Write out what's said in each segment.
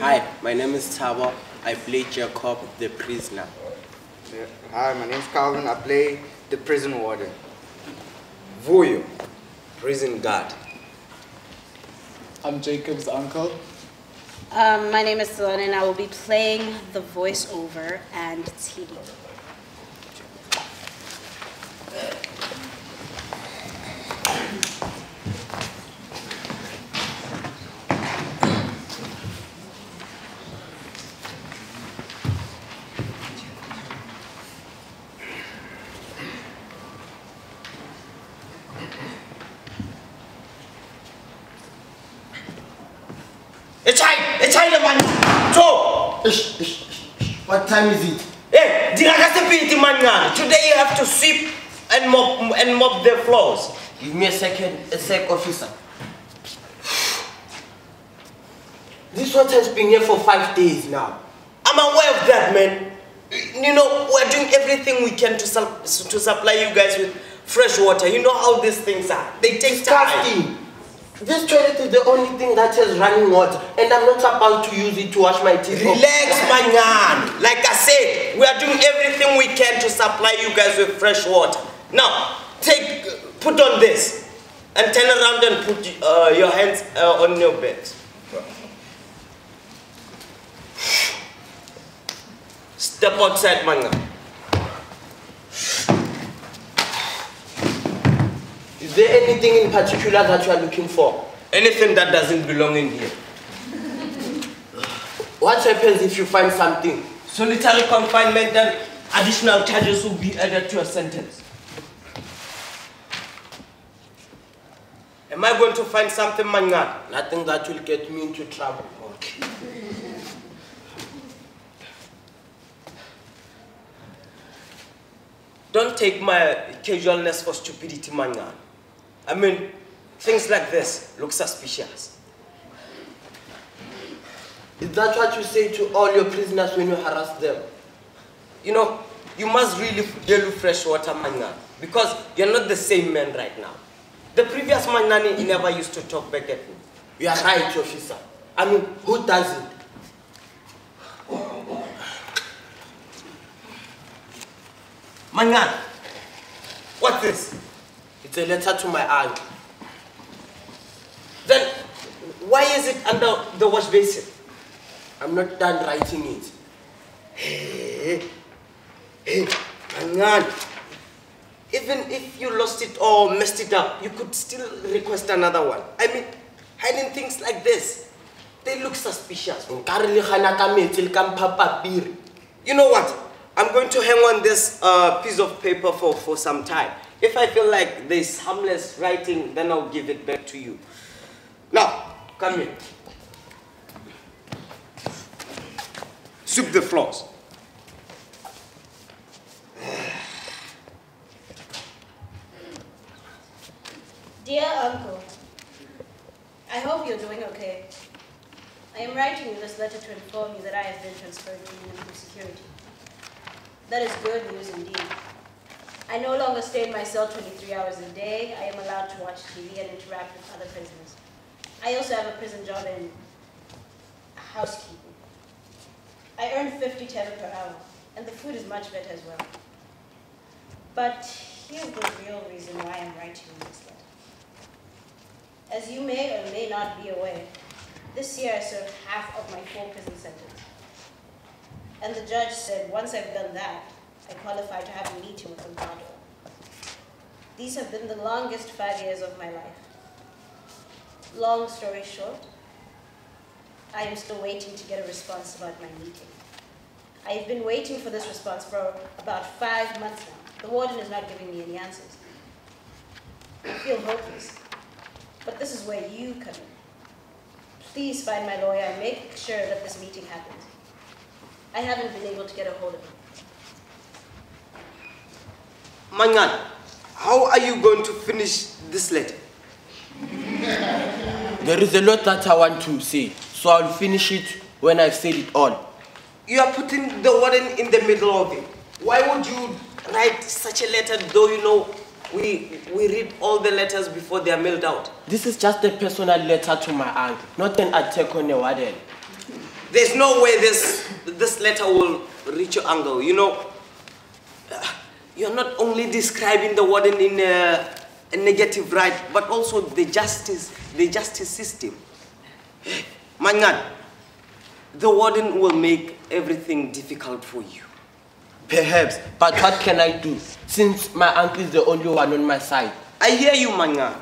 Hi, my name is Tabo. I play Jacob, the prisoner. Hi, my name is Calvin. I play the prison warden. Vuyo, prison guard. I'm Jacob's uncle. My name is Selena and I will be playing the voiceover and TD. It's China man. So, What time is it? hey, today you have to sweep and mop the floors. Give me a sec, officer. This water has been here for 5 days now. I'm aware of that, man. You know, we're doing everything we can to supply you guys with fresh water. You know how these things are. They take time. This toilet is the only thing that has running water, and I'm not about to use it to wash my teeth. Relax, man. Like I said, we are doing everything we can to supply you guys with fresh water. Now, put on this, and turn around and put your hands on your beds. Step outside, man. Is there anything in particular that you are looking for? Anything that doesn't belong in here. What happens if you find something? Solitary confinement and additional charges will be added to your sentence. Am I going to find something, Mangan? Nothing that will get me into trouble. Okay. Don't take my casualness for stupidity, Mangan. I mean, things like this look suspicious. Is that what you say to all your prisoners when you harass them? You know, you must really deal with fresh water, Mangan, because you're not the same man right now. The previous Mangan, he never used to talk back at me. You are right, officer. I mean, who doesn't? Mangan, what's this? It's a letter to my aunt. Then, why is it under the wash basin? I'm not done writing it. Hey, Mangan. Even if you lost it or messed it up, you could still request another one. I mean, hiding things like this, they look suspicious. You know what? I'm going to hang on this piece of paper for some time. If I feel like there's harmless writing, then I'll give it back to you. Now, come here. Sweep the floors. Dear Uncle, I hope you're doing okay. I am writing you this letter to inform you that I have been transferred to minimum security. That is good news indeed. I no longer stay in my cell 23 hours a day. I am allowed to watch TV and interact with other prisoners. I also have a prison job in housekeeping. I earn 50 teva per hour, and the food is much better as well. But here's the real reason why I'm writing you this letter. As you may or may not be aware, this year I served half of my full prison sentence. And the judge said once I've done that, I qualify to have a meeting with the God. These have been the longest 5 years of my life. Long story short, I am still waiting to get a response about my meeting. I have been waiting for this response for about 5 months now. The warden is not giving me any answers. I feel hopeless. But this is where you come in. Please find my lawyer and make sure that this meeting happens. I haven't been able to get a hold of him. Mangan, how are you going to finish this letter? There is a lot that I want to say, so I'll finish it when I've said it all. You are putting the warden in the middle of it. Why would you write such a letter, though you know we read all the letters before they are mailed out? This is just a personal letter to my aunt, not an attack on the warden. there's no way this letter will reach your uncle. You know, you're not only describing the warden in a negative light, but also the justice system. Mangan, the warden will make everything difficult for you. Perhaps, but what can I do, since my uncle is the only one on my side? I hear you, Mangan.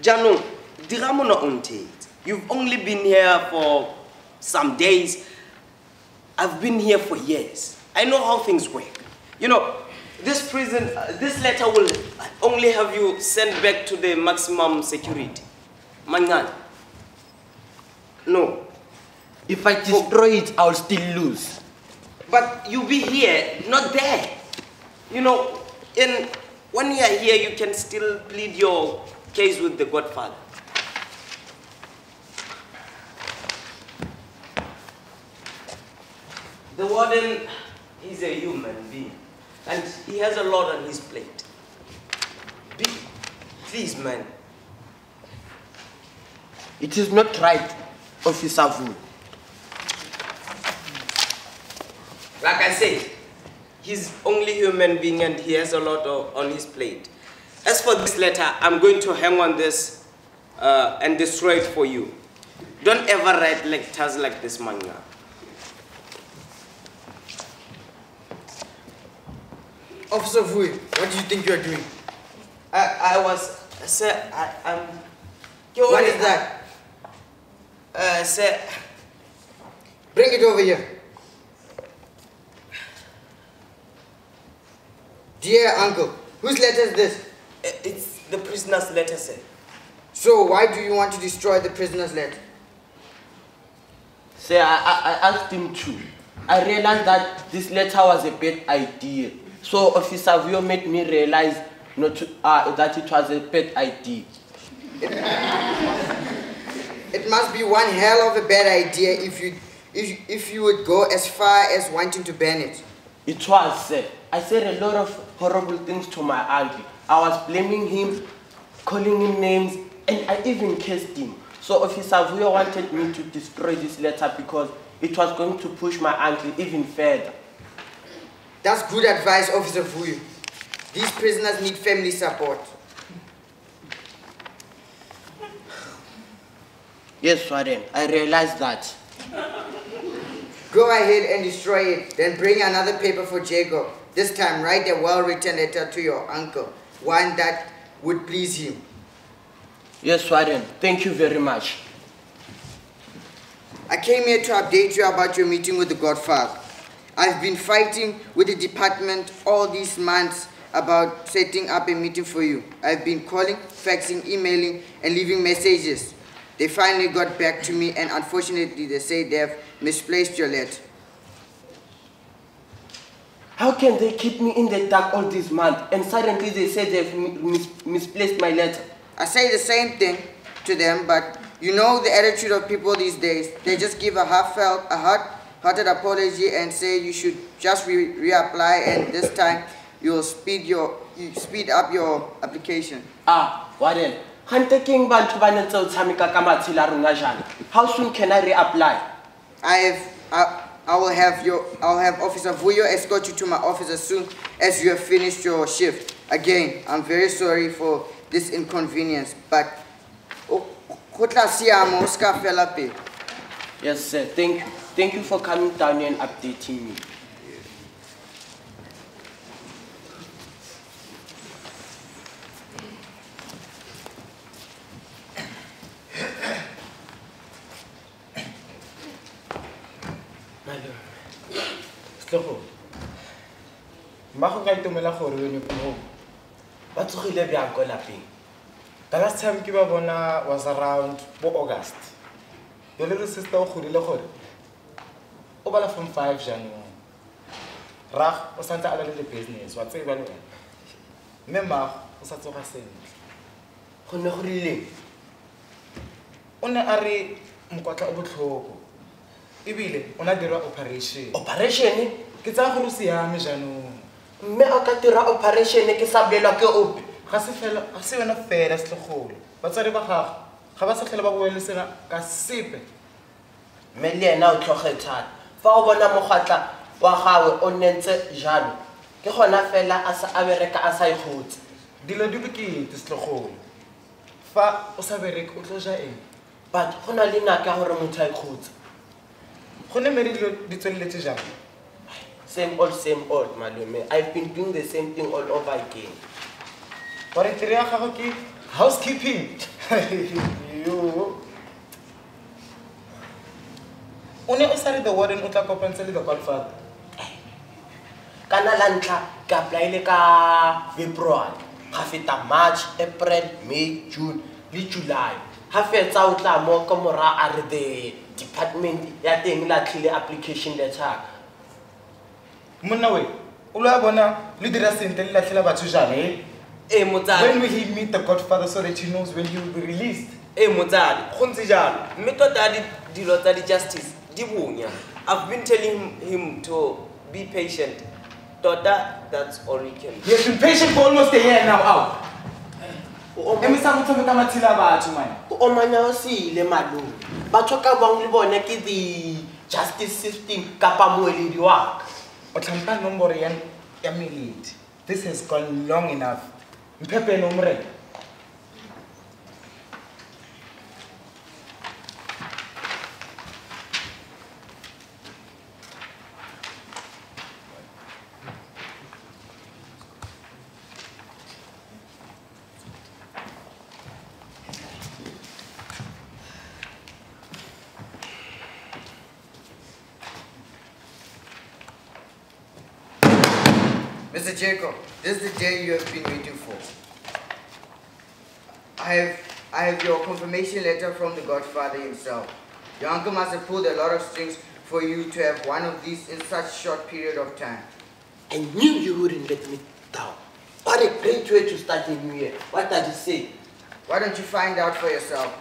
Jano, diramono onte. You've only been here for some days. I've been here for years. I know how things work. You know, this letter will only have you sent back to the maximum security. Mangan. No. If I destroy it, I'll still lose. But you'll be here, not there. You know, when you are here, you can still plead your case with the Godfather. The warden is a human being, and he has a lot on his plate. Please, man. It is not right, Officer Vu. Like I said, he's only human being and he has a lot on his plate. As for this letter, I'm going to hang on this and destroy it for you. Don't ever write letters like this, Manga. Officer Vui, what do you think you are doing? Sir, What is that? Sir. Bring it over here. Dear uncle, whose letter is this? It's the prisoner's letter, sir. So why do you want to destroy the prisoner's letter? Sir, I asked him to. I realized that this letter was a bad idea. So Officer Vu made me realize that it was a bad idea. It must be one hell of a bad idea if you would go as far as wanting to ban it. It was, sir. I said a lot of horrible things to my uncle. I was blaming him, calling him names, and I even cursed him. So Officer Vu wanted me to destroy this letter because it was going to push my uncle even further. That's good advice, Officer Vu. These prisoners need family support. Yes, Warden, I realized that. Go ahead and destroy it, then bring another paper for Jacob. This time, write a well-written letter to your uncle, one that would please him. Yes, Warden, thank you very much. I came here to update you about your meeting with the Godfather. I've been fighting with the department all these months about setting up a meeting for you. I've been calling, faxing, emailing, and leaving messages. They finally got back to me, and unfortunately they say they've misplaced your letter. How can they keep me in the dark all this month and suddenly they say they've misplaced my letter? I say the same thing to them, but you know the attitude of people these days. They just give a hearted apology and say you should just reapply, and this time you'll speed up your application. Warden, how soon can I reapply? I'll have Officer Vuyo escort you to my office as soon as you have finished your shift. Again, I'm very sorry for this inconvenience, but yes, sir. Thank you for coming down and updating me. Sokologa. Mmago ka itumela gore o ne go. Ba tsogile bjang go lapeng. The last time ke ba bona was around August. Your little sister o godile gore o bala from 5 January. Rag o santse a le business wa tseba le wena. Mme mmago o sa tsoga sentle. Go ne go rileng. O ne a re mokotla o botlhoko. Ebile o na dira operation. Operation? Ke tsa go siame jaanong. Mme a ka dira operation ke sa belwa ke ope. Ga se wena fela setlogolo. Batswadi ba gago ga ba sa tlhela ba boelesena ka sepe. mme le yena o tloge thata fa o bona mogwatla wa gawe o nentse jalo ke gona fela a bereka a sa ikgotse. Dilo di bokete Setlogolo. Fa o sa bereke o tlo ja eng? But go na le nako ya gore motho a ikgotse. Go ne mere dilo di tsweletse jang? Same old, malume. I've been doing the same thing all over again. Gore tiri ya gago ke housekeeping. Yo. O ne o sa re the warden o tla kopantsha le the Godfather? Kana la ntlha ke apply-ile ka February. Ga feta March, April, May, June le July. Ha fetsa o tla mo ka mora a re the department ya teng la tlile application letter. Monna we, o lo a bona le dira sente le latlhela batho jane. Motsadi. When will he meet the Godfather so that he knows when he will be released? Motsadi, go ntse jalo. Mme tota dilo tsa di-justice di bonya. I've been telling him to be patient. Tota, that's all he can do. He has been patient for almost a year now. Emisa go tshameka matshila a batho man. O omanya o sile malume. Batho ka bang le bone ke the justice system kapa moeledi wa ka. O tlhampa nomoro ya meledi. This has gone long enough. Mpepe no mre. Mr. Jacob, this is the day you have been waiting for. I have your confirmation letter from the Godfather himself. Your uncle must have pulled a lot of strings for you to have one of these in such a short period of time. I knew you wouldn't let me down. What a great way to start a new year. What does it say? Why don't you find out for yourself?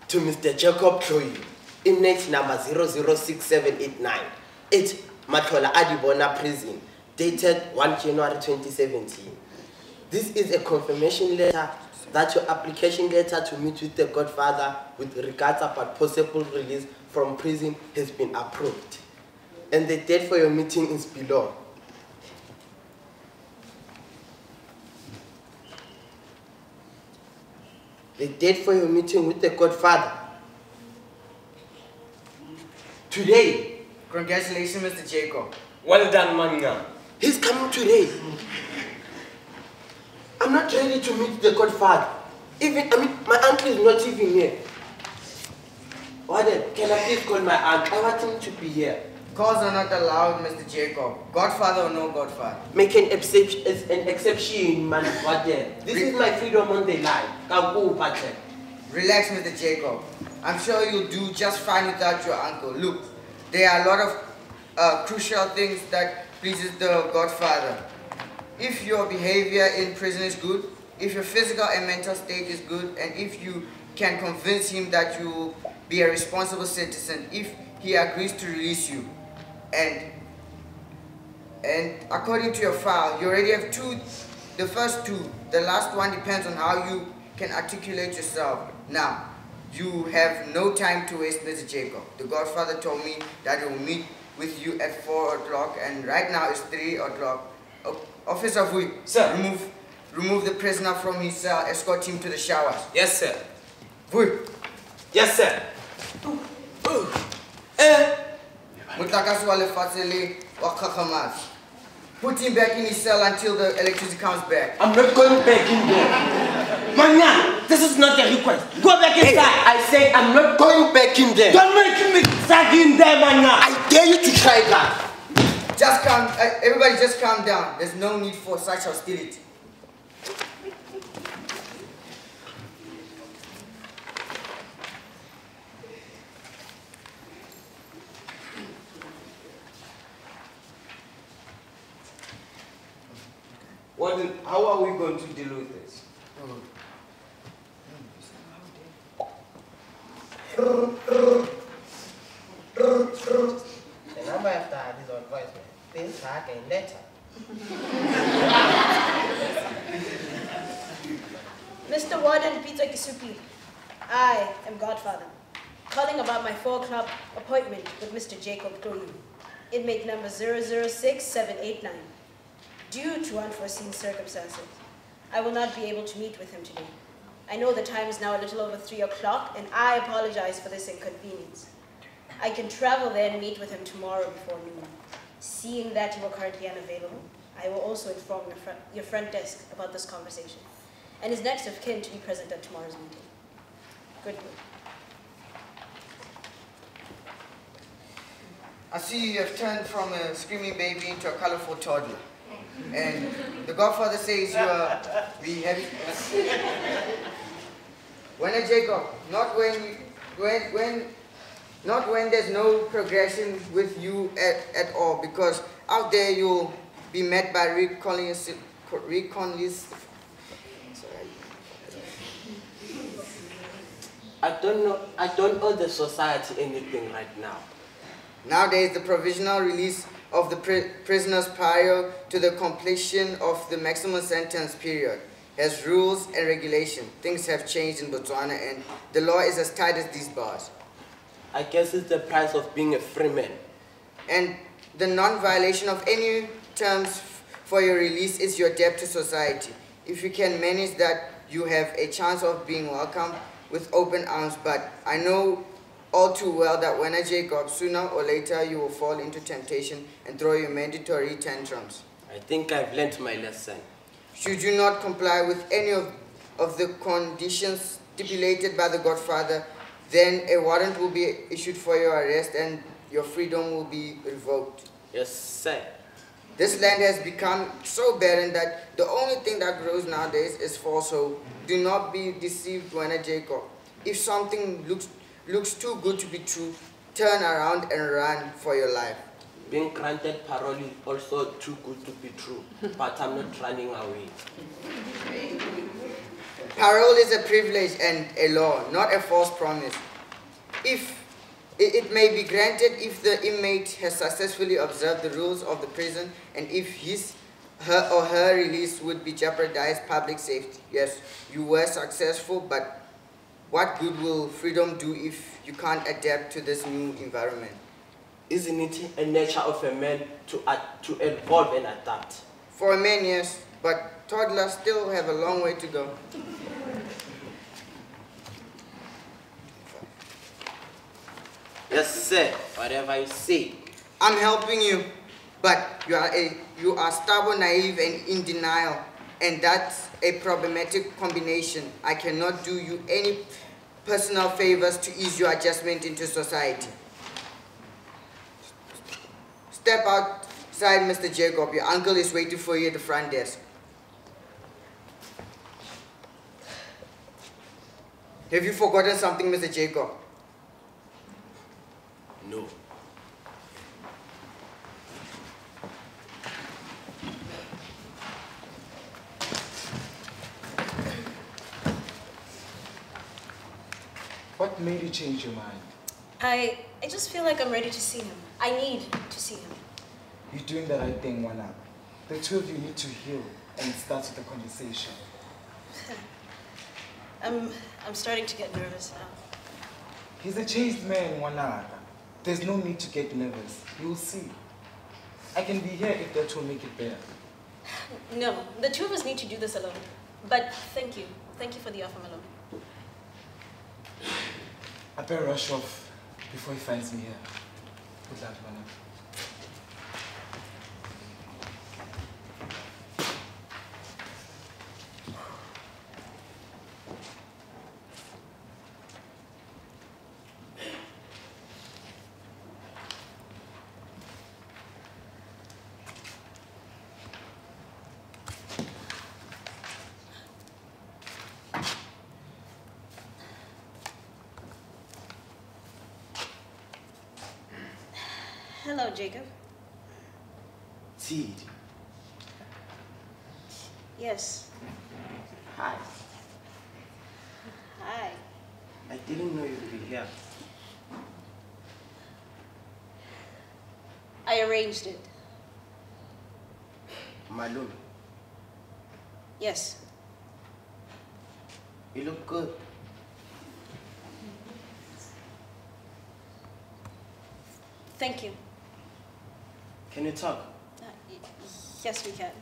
To Mr. Jacob Troy, inmate number 006789. It's Matlola Adibona Prison, dated 1 January 2017. This is a confirmation letter that your application letter to meet with the Godfather with regards about possible release from prison has been approved. And the date for your meeting is below. The date for your meeting with the Godfather. Today. Congratulations, Mr. Jacob. Well done, Manga. He's coming today. I'm not ready to meet the Godfather. My uncle is not even here. Warden, can I please call my uncle? I want him to be here. Calls are not allowed, Mr. Jacob. Godfather or no Godfather. Make an exception, man, Warden. This is my freedom on the line. Relax, Mr. Jacob. I'm sure you'll do just fine without your uncle. Look, there are a lot of crucial things that pleases the Godfather. If your behavior in prison is good, if your physical and mental state is good, and if you can convince him that you will be a responsible citizen, if he agrees to release you, and according to your file, you already have the first two. The last one depends on how you can articulate yourself. Now, you have no time to waste, Mr. Jacob. The Godfather told me that he will meet with you at 4 o'clock, and right now it's 3 o'clock. Officer Vui, sir, remove the prisoner from his cell, escort him to the showers. Yes, sir. Vui. Yes, sir. Put him back in his cell until the electricity comes back. I'm not going back in there. Manya, this is not a request. Go back inside. I say I'm not going back in there. Don't make me stuck in there, Manya. I dare you to try that. Just everybody just calm down. There's no need for such hostility. How are we going to deal with this? The number after is on voicemail. Please hack a letter. Mr. Warden Peter Kisupi, I am Godfather, calling about my 4 o'clock appointment with Mr. Jacob Toyu, inmate number 006789. Due to unforeseen circumstances, I will not be able to meet with him today. I know the time is now a little over 3 o'clock, and I apologize for this inconvenience. I can travel there and meet with him tomorrow before noon. Seeing that you are currently unavailable, I will also inform your front desk about this conversation, and his next of kin to be present at tomorrow's meeting. Goodbye. I see you have turned from a screaming baby into a colorful toddler. And the Godfather says you are be heavy. When a Jacob, not when there's no progression with you at all, because out there you'll be met by I don't owe the society anything right now. Nowadays, the provisional release of the prisoners prior to the completion of the maximum sentence period has rules and regulation. Things have changed in Botswana, and the law is as tight as these bars. I guess it's the price of being a free man. And the non-violation of any terms for your release is your debt to society. If you can manage that, you have a chance of being welcomed with open arms, but I know all too well that when a Jacob, sooner or later you will fall into temptation and throw your mandatory tantrums. I think I've learned my lesson. Should you not comply with any of the conditions stipulated by the Godfather, then a warrant will be issued for your arrest and your freedom will be revoked. Yes, sir. This land has become so barren that the only thing that grows nowadays is falsehood. Do not be deceived when a Jacob. If something looks too good to be true, turn around and run for your life. Being granted parole is also too good to be true, but I'm not running away. Parole is a privilege and a law, not a false promise. If it may be granted if the inmate has successfully observed the rules of the prison and if her or her release would be jeopardize public safety. Yes, you were successful, but what good will freedom do if you can't adapt to this new environment? Isn't it a nature of a man to evolve and adapt? For a man, yes, but toddlers still have a long way to go. Yes, sir. Whatever you say. I'm helping you, but you are stubborn, naive, and in denial, and that's a problematic combination. I cannot do you any personal favors to ease your adjustment into society. Step outside, Mr. Jacob. Your uncle is waiting for you at the front desk. Have you forgotten something, Mr. Jacob? No. What made you change your mind? I just feel like I'm ready to see him. I need to see him. You're doing the right thing, Wana. The two of you need to heal and start with the conversation. I'm starting to get nervous now. He's a changed man, Wana. There's no need to get nervous. You'll see. I can be here if that will make it better. No, the two of us need to do this alone. But thank you. Thank you for the offer, Malone. I better rush off before he finds me here. Good luck, Wana. Hello, Jacob. Tid. Yes. Hi. Hi. I didn't know you'd be here. I arranged it. Malone, Yes. you look good. Thank you. Can we talk? Yes, we can.